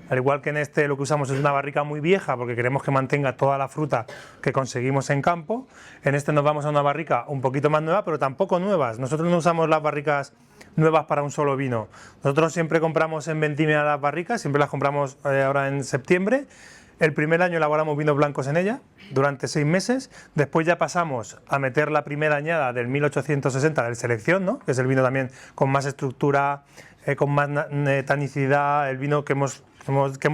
Al igual que en este lo que usamos es una barrica muy vieja porque queremos que mantenga toda la fruta que conseguimos en campo. En este nos vamos a una barrica un poquito más nueva, pero tampoco nuevas. Nosotros no usamos las barricas nuevas para un solo vino. Nosotros siempre compramos en vendimia las barricas, siempre las compramos ahora en septiembre. El primer año elaboramos vinos blancos en ella, durante 6 meses. Después ya pasamos a meter la primera añada del 1860 del Selección, ¿no? Que es el vino también con más estructura, con más tanicidad, el vino que hemos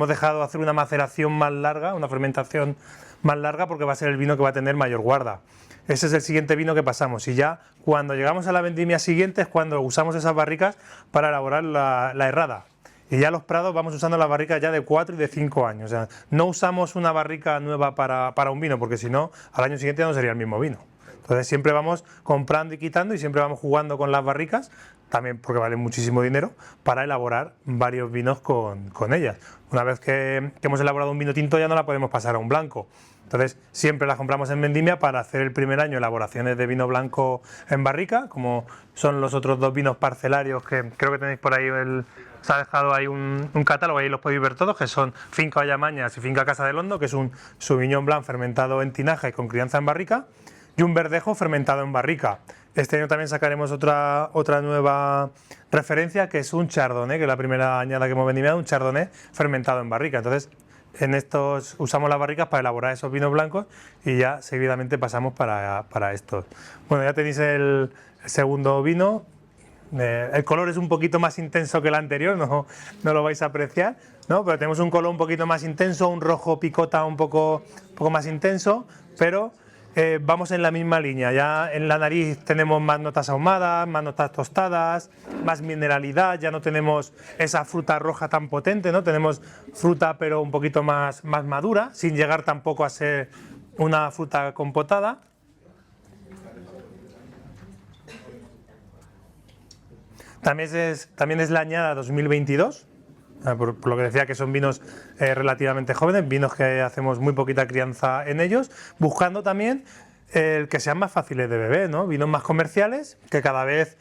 dejado hacer una maceración más larga, una fermentación más larga, porque va a ser el vino que va a tener mayor guarda. Ese es el siguiente vino que pasamos, y ya cuando llegamos a la vendimia siguiente es cuando usamos esas barricas para elaborar la errada. Y ya los prados vamos usando las barricas ya de 4 y de 5 años. O sea, no usamos una barrica nueva para un vino, porque si no, al año siguiente ya no sería el mismo vino. Entonces siempre vamos comprando y quitando, y siempre vamos jugando con las barricas, también porque valen muchísimo dinero, para elaborar varios vinos con ellas. Una vez que hemos elaborado un vino tinto ya no la podemos pasar a un blanco. Entonces siempre las compramos en vendimia para hacer el primer año elaboraciones de vino blanco en barrica, como son los otros 2 vinos parcelarios que creo que tenéis por ahí. Os ha dejado ahí un catálogo, ahí los podéis ver todos, que son Finca Ollamañas y Finca Casa del Hondo, que es un Sauvignon Blanc fermentado en tinaja y con crianza en barrica, y un Verdejo fermentado en barrica. Este año también sacaremos otra nueva referencia, que es un Chardonnay, que es la primera añada que hemos vendimiado, un Chardonnay fermentado en barrica. Entonces, en estos usamos las barricas para elaborar esos vinos blancos, y ya seguidamente pasamos para estos. Bueno, ya tenéis el segundo vino. El color es un poquito más intenso que el anterior, no lo vais a apreciar, ¿no? Pero tenemos un color un poquito más intenso, un rojo picota un poco más intenso, pero vamos en la misma línea. Ya en la nariz tenemos más notas ahumadas, más notas tostadas, más mineralidad, ya no tenemos esa fruta roja tan potente, ¿no? Tenemos fruta pero un poquito más madura, sin llegar tampoco a ser una fruta compotada. También es la añada 2022, por lo que decía que son vinos relativamente jóvenes, vinos que hacemos muy poquita crianza en ellos, buscando también el que sean más fáciles de beber, ¿no? Vinos más comerciales, que cada vez,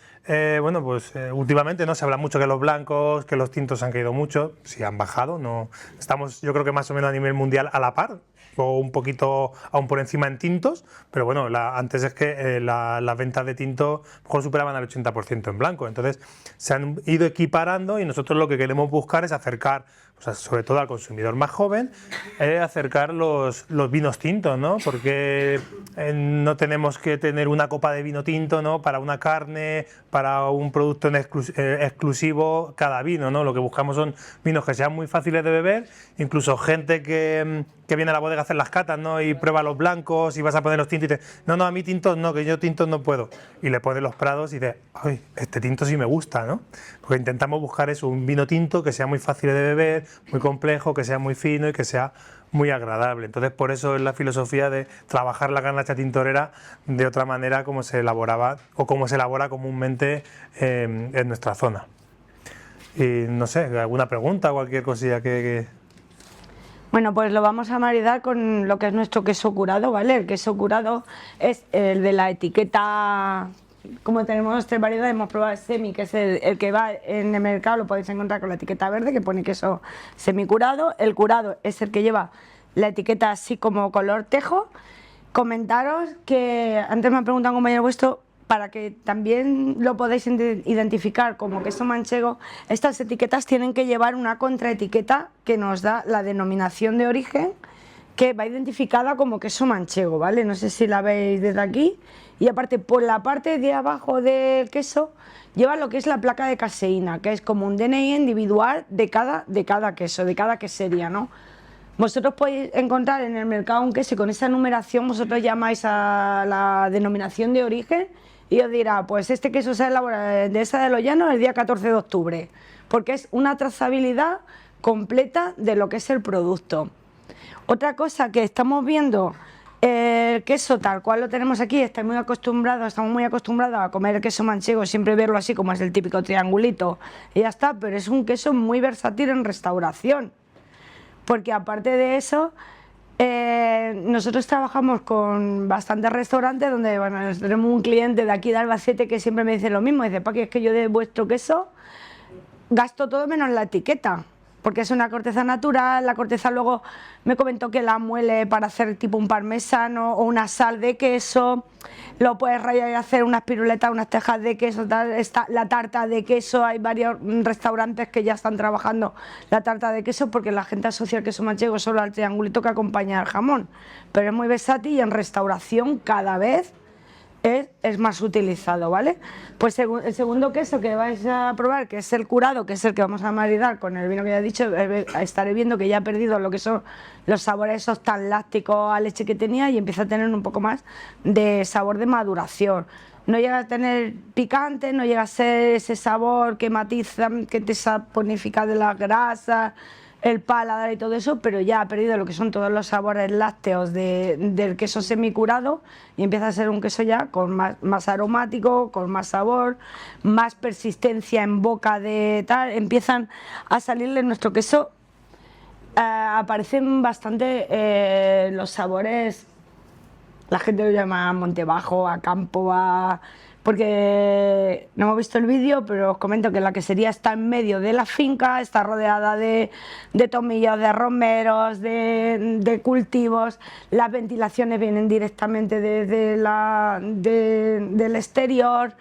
últimamente no se habla mucho que los blancos, que los tintos han caído mucho, sí han bajado, no estamos, yo creo que más o menos a nivel mundial a la par, o un poquito aún por encima en tintos, pero bueno, antes es que las ventas de tinto mejor superaban al 80% en blanco, entonces se han ido equiparando, y nosotros lo que queremos buscar es acercar, pues, sobre todo al consumidor más joven, acercar los vinos tintos, ¿no? Porque no tenemos que tener una copa de vino tinto, ¿no? Para una carne, para un producto exclusivo, cada vino, ¿no? Lo que buscamos son vinos que sean muy fáciles de beber, incluso gente que viene a la bodega a hacer las catas, ¿no? Y prueba los blancos y vas a poner los tintos y dices, no, a mí tintos no, que yo tintos no puedo. Y le pones los prados y dices, ay, este tinto sí me gusta, ¿no? Porque intentamos buscar eso, un vino tinto que sea muy fácil de beber, muy complejo, que sea muy fino y que sea muy agradable. Entonces, por eso es la filosofía de trabajar la garnacha tintorera de otra manera como se elaboraba o como se elabora comúnmente en nuestra zona. Y no sé, ¿alguna pregunta o cualquier cosilla que... Bueno, pues lo vamos a maridar con lo que es nuestro queso curado, ¿vale? El queso curado es el de la etiqueta, como tenemos 3 variedades, hemos probado el semi, que es el que va en el mercado, lo podéis encontrar con la etiqueta verde, que pone queso semicurado. El curado es el que lleva la etiqueta así como color tejo. Comentaros que, antes me ha preguntado un compañero vuestro, para que también lo podáis identificar como queso manchego, estas etiquetas tienen que llevar una contraetiqueta que nos da la denominación de origen, que va identificada como queso manchego, ¿vale? No sé si la veis desde aquí. Y aparte, por la parte de abajo del queso, lleva lo que es la placa de caseína, que es como un DNI individual de cada queso, de cada quesería, ¿no? Vosotros podéis encontrar en el mercado un queso y con esa numeración vosotros llamáis a la denominación de origen y os dirá, pues este queso se elabora de Dehesa de los Llanos el día 14 de octubre, porque es una trazabilidad completa de lo que es el producto. Otra cosa que estamos viendo, el queso tal cual lo tenemos aquí, estamos muy acostumbrados a comer el queso manchego, siempre verlo así como es el típico triangulito y ya está, pero es un queso muy versátil en restauración. Porque aparte de eso, nosotros trabajamos con bastantes restaurantes donde tenemos un cliente de aquí de Albacete que siempre me dice lo mismo, dice, Paqui, es que yo de vuestro queso gasto todo menos la etiqueta, porque es una corteza natural, la corteza luego me comentó que la muele para hacer tipo un parmesano o una sal de queso, lo puedes rallar y hacer unas piruletas, unas tejas de queso, tal, está la tarta de queso, hay varios restaurantes que ya están trabajando la tarta de queso porque la gente asocia el queso manchego solo al triangulito que acompaña al jamón, pero es muy versátil y en restauración cada vez es más utilizado, ¿vale? Pues el segundo queso que vais a probar, que es el curado, que es el que vamos a maridar con el vino que ya he dicho, estaré viendo que ya ha perdido lo que son los sabores esos tan lácticos a leche que tenía y empieza a tener un poco más de sabor de maduración. No llega a tener picante, no llega a ser ese sabor que matiza, que te saponifica de las grasas, el paladar y todo eso, pero ya ha perdido lo que son todos los sabores lácteos del queso semicurado y empieza a ser un queso ya con más aromático, con más sabor, más persistencia en boca de tal, empiezan a salirle nuestro queso, aparecen bastante los sabores, la gente lo llama Montebajo, a campo, porque no hemos visto el vídeo, pero os comento que la quesería está en medio de la finca, está rodeada de tomillos, de romeros, de cultivos, las ventilaciones vienen directamente desde del exterior,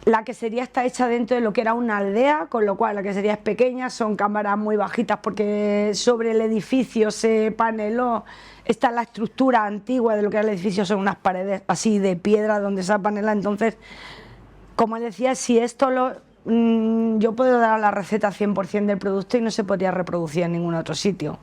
la quesería está hecha dentro de lo que era una aldea, con lo cual la quesería es pequeña, son cámaras muy bajitas porque sobre el edificio se paneló. Está la estructura antigua de lo que era el edificio, son unas paredes así de piedra donde se ha panelado. Entonces, como decía, si esto yo puedo dar la receta 100% del producto y no se podría reproducir en ningún otro sitio.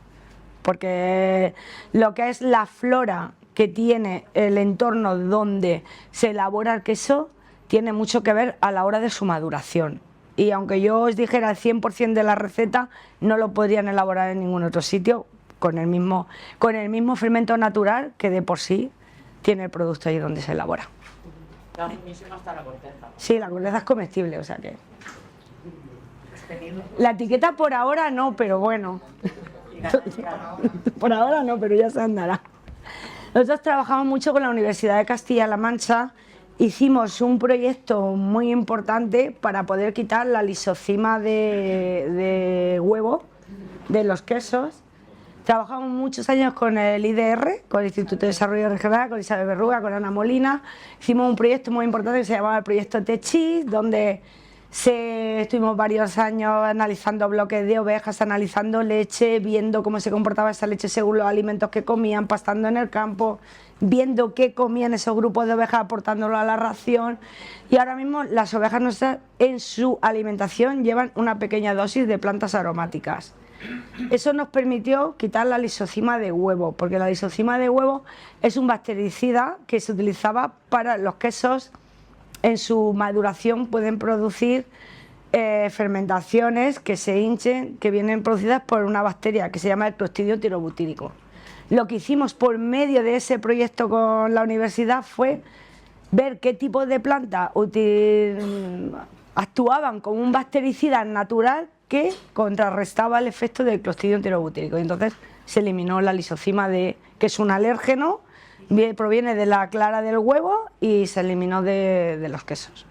Porque lo que es la flora que tiene el entorno donde se elabora el queso tiene mucho que ver a la hora de su maduración. Y aunque yo os dijera el 100% de la receta, no lo podrían elaborar en ningún otro sitio con el mismo fermento natural que de por sí tiene el producto ahí donde se elabora. Está buenísima hasta la corteza. Sí, la corteza es comestible, o sea que... La etiqueta por ahora no, pero bueno. Por ahora no, pero ya se andará. Nosotros trabajamos mucho con la Universidad de Castilla-La Mancha. Hicimos un proyecto muy importante para poder quitar la lisocima de huevo de los quesos. Trabajamos muchos años con el IDR, con el Instituto de Desarrollo Regional, con Isabel Berruga, con Ana Molina. Hicimos un proyecto muy importante que se llamaba el proyecto Techis, donde estuvimos varios años analizando bloques de ovejas, analizando leche, viendo cómo se comportaba esa leche según los alimentos que comían, pastando en el campo, viendo qué comían esos grupos de ovejas, aportándolo a la ración. Y ahora mismo las ovejas nuestras en su alimentación llevan una pequeña dosis de plantas aromáticas. Eso nos permitió quitar la lisocima de huevo, porque la lisocima de huevo es un bactericida que se utilizaba para los quesos. En su maduración pueden producir fermentaciones que se hinchen, que vienen producidas por una bacteria que se llama el Clostridium tirobutírico. Lo que hicimos por medio de ese proyecto con la universidad fue ver qué tipos de plantas actuaban como un bactericida natural que contrarrestaba el efecto del Clostridium tirobutírico. Y entonces se eliminó la lisocima, que es un alérgeno, proviene de la clara del huevo y se eliminó de los quesos.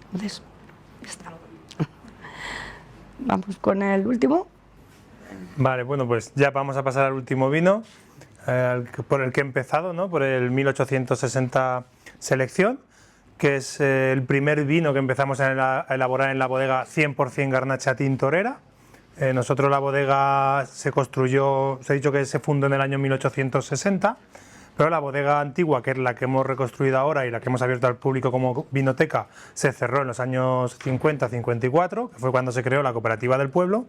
Entonces, ya está. Vamos con el último. Vale, bueno, pues ya vamos a pasar al último vino, por el que he empezado, ¿no? Por el 1860 Selección, que es el primer vino que empezamos a elaborar en la bodega 100% Garnacha Tintorera. Nosotros la bodega se construyó, se ha dicho que se fundó en el año 1860, pero la bodega antigua, que es la que hemos reconstruido ahora y la que hemos abierto al público como vinoteca, se cerró en los años 50-54, que fue cuando se creó la cooperativa del pueblo.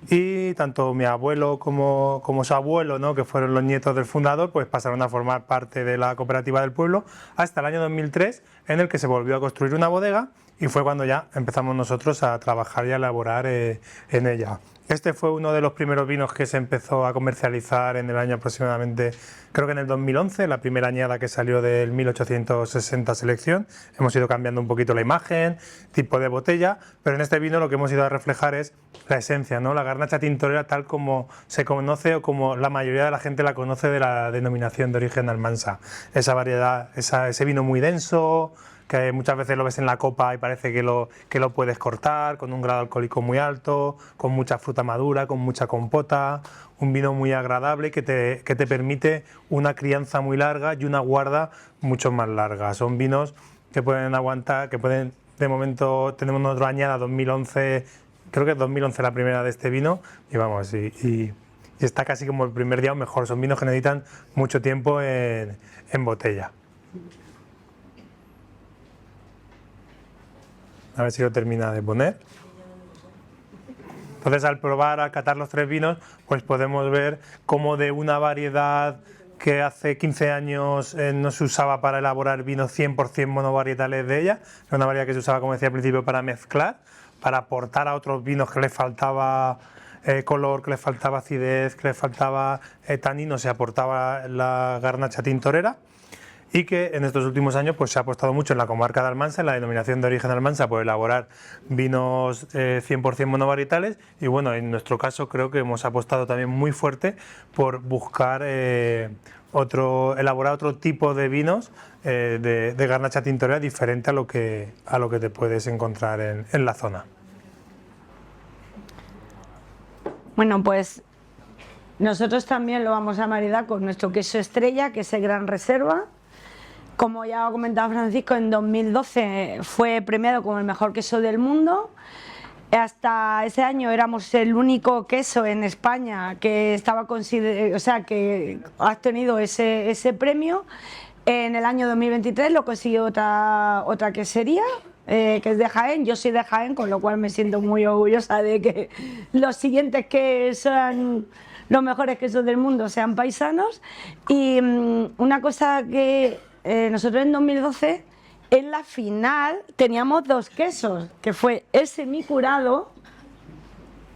y tanto mi abuelo como su abuelo, ¿no?, que fueron los nietos del fundador, pues pasaron a formar parte de la cooperativa del pueblo hasta el año 2003, en el que se volvió a construir una bodega y fue cuando ya empezamos nosotros a trabajar y a elaborar en ella. Este fue uno de los primeros vinos que se empezó a comercializar en el año aproximadamente, creo que en el 2011, la primera añada que salió del 1860 selección. Hemos ido cambiando un poquito la imagen, tipo de botella, pero en este vino lo que hemos ido a reflejar es la esencia, ¿no?, la garnacha tintorera tal como se conoce o como la mayoría de la gente la conoce de la denominación de origen Almansa. Esa variedad, ese vino muy denso, que muchas veces lo ves en la copa y parece que lo puedes cortar, con un grado alcohólico muy alto, con mucha fruta madura, con mucha compota, un vino muy agradable que te permite una crianza muy larga y una guarda mucho más larga. Son vinos que pueden aguantar, de momento tenemos otra añada 2011, creo que es 2011 la primera de este vino, y vamos, y está casi como el primer día o mejor. Son vinos que necesitan mucho tiempo en botella. A ver si lo termina de poner. Entonces, al probar, al catar los tres vinos, pues podemos ver cómo de una variedad que hace 15 años no se usaba para elaborar vinos 100% monovarietales de ella, era una variedad que se usaba, como decía al principio, para mezclar, para aportar a otros vinos que les faltaba color, que les faltaba acidez, que les faltaba tanino, se aportaba la garnacha tintorera. Y que en estos últimos años pues se ha apostado mucho en la comarca de Almansa, en la denominación de origen Almansa, por elaborar vinos 100% monovarietales, y bueno, en nuestro caso creo que hemos apostado también muy fuerte por buscar elaborar otro tipo de vinos de garnacha tintorera diferente a lo que te puedes encontrar en la zona. Bueno, pues nosotros también lo vamos a maridar con nuestro queso estrella, que es el Gran Reserva. Como ya ha comentado Francisco, en 2012 fue premiado como el mejor queso del mundo. Hasta ese año éramos el único queso en España que estaba que ha obtenido ese premio. En el año 2023 lo consiguió otra quesería, que es de Jaén. Yo soy de Jaén, con lo cual me siento muy orgullosa de que los siguientes que sean los mejores quesos del mundo sean paisanos. Y una cosa que nosotros en 2012, en la final, teníamos dos quesos, que fue el semicurado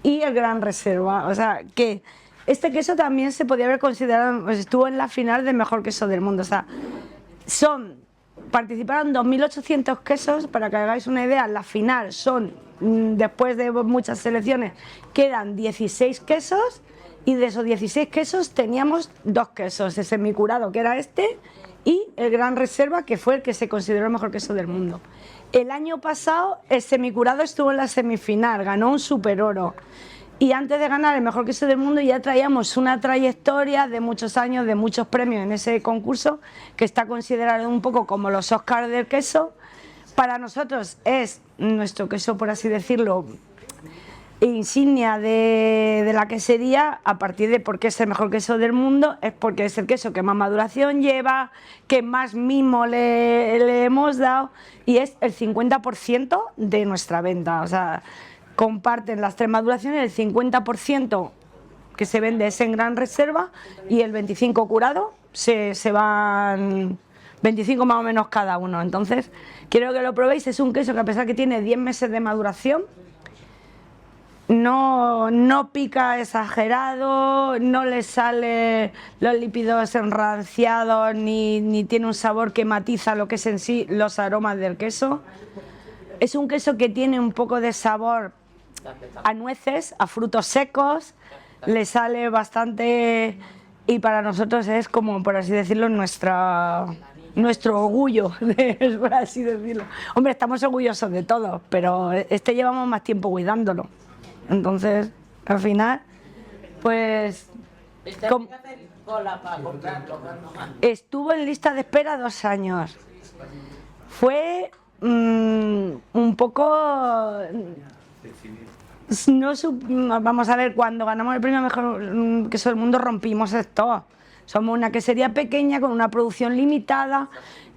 y el Gran Reserva. O sea, que este queso también se podía haber considerado, pues estuvo en la final del mejor queso del mundo. O sea, participaron 2.800 quesos, para que hagáis una idea. En la final después de muchas selecciones, quedan 16 quesos, y de esos 16 quesos teníamos dos quesos, el semicurado, que era este, y el Gran Reserva, que fue el que se consideró el mejor queso del mundo. El año pasado el semicurado estuvo en la semifinal, ganó un super oro, y antes de ganar el mejor queso del mundo ya traíamos una trayectoria de muchos años, de muchos premios en ese concurso, que está considerado un poco como los Oscars del queso. Para nosotros es nuestro queso, por así decirlo, insignia de la quesería, a partir de por qué es el mejor queso del mundo. Es porque es el queso que más maduración lleva, que más mimo le hemos dado, y es el 50% de nuestra venta. O sea, comparten las tres maduraciones, el 50% que se vende es en Gran Reserva y el 25% curado, se van 25 más o menos cada uno. Entonces, quiero que lo probéis. Es un queso que, a pesar que tiene 10 meses de maduración, no pica exagerado, no le sale los lípidos enranciados, ni tiene un sabor que matiza lo que es en sí los aromas del queso. Es un queso que tiene un poco de sabor a nueces, a frutos secos, le sale bastante, y para nosotros es como, por así decirlo, nuestro orgullo, por así decirlo. Hombre, estamos orgullosos de todo, pero este llevamos más tiempo cuidándolo. Entonces, al final, pues estuvo en lista de espera 2 años. Fue un poco... vamos a ver, cuando ganamos el premio Mejor Queso del Mundo rompimos esto. Somos una quesería pequeña con una producción limitada,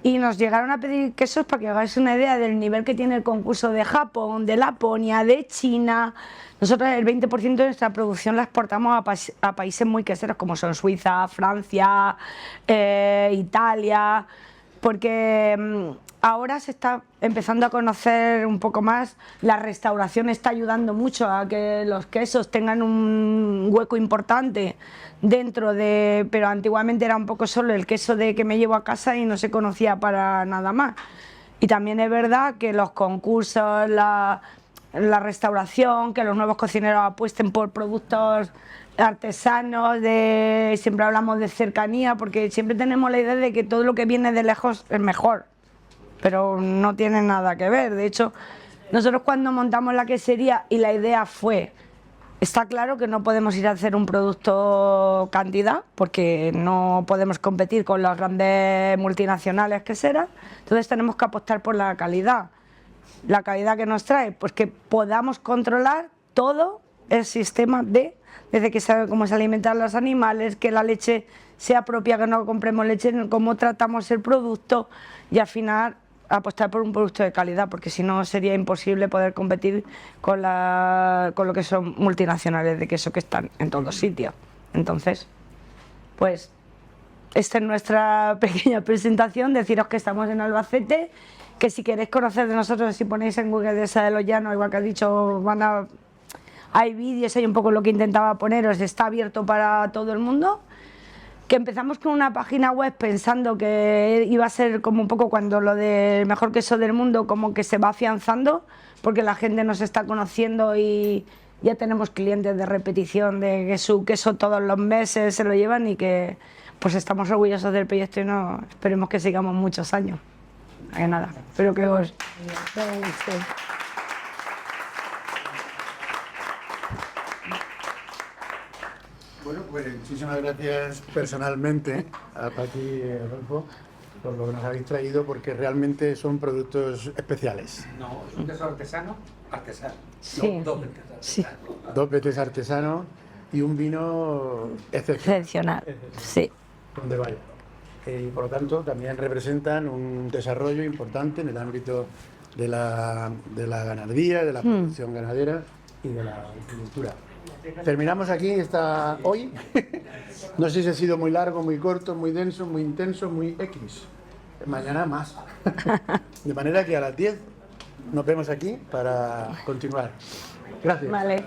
y nos llegaron a pedir quesos para que hagáis una idea del nivel que tiene el concurso de Japón, de Laponia, de China. Nosotros el 20% de nuestra producción la exportamos a países muy queseros como son Suiza, Francia, Italia, porque ahora se está empezando a conocer un poco más, la restauración está ayudando mucho a que los quesos tengan un hueco importante dentro de, pero antiguamente era un poco solo el queso de que me llevo a casa y no se conocía para nada más. Y también es verdad que los concursos, la restauración, que los nuevos cocineros apuesten por productos artesanos, siempre hablamos de cercanía, porque siempre tenemos la idea de que todo lo que viene de lejos es mejor, pero no tiene nada que ver. De hecho, nosotros cuando montamos la quesería y la idea fue, está claro que no podemos ir a hacer un producto cantidad, porque no podemos competir con las grandes multinacionales queseras, entonces tenemos que apostar por la calidad. La calidad que nos trae, pues que podamos controlar todo el sistema desde que sabe cómo se alimentan los animales, que la leche sea propia, que no compremos leche, cómo tratamos el producto y al final apostar por un producto de calidad, porque si no sería imposible poder competir con lo que son multinacionales de queso que están en todos sitios. Entonces, pues esta es nuestra pequeña presentación, deciros que estamos en Albacete, que si queréis conocer de nosotros, si ponéis en Google Dehesa de los Llanos, igual que has dicho, hay vídeos, hay un poco lo que intentaba poneros, está abierto para todo el mundo. Que empezamos con una página web pensando que iba a ser como un poco cuando lo del mejor queso del mundo, como que se va afianzando, porque la gente nos está conociendo y ya tenemos clientes de repetición de que su queso todos los meses se lo llevan y que pues estamos orgullosos del proyecto y esperemos que sigamos muchos años. Nada, espero que os guste. Bueno, pues muchísimas gracias personalmente a Paqui y Adolfo por lo que nos habéis traído, porque realmente son productos especiales. No, es un queso artesano, artesano. Sí. No, dos veces Sí. artesano. 2 veces artesano y un vino excepcional, Sí. donde vaya. Y por lo tanto también representan un desarrollo importante en el ámbito de la ganadería, de la producción ganadera y de la agricultura. Terminamos aquí hoy. No sé si ha sido muy largo, muy corto, muy denso, muy intenso, muy X. Mañana más. De manera que a las 10 nos vemos aquí para continuar. Gracias. Vale.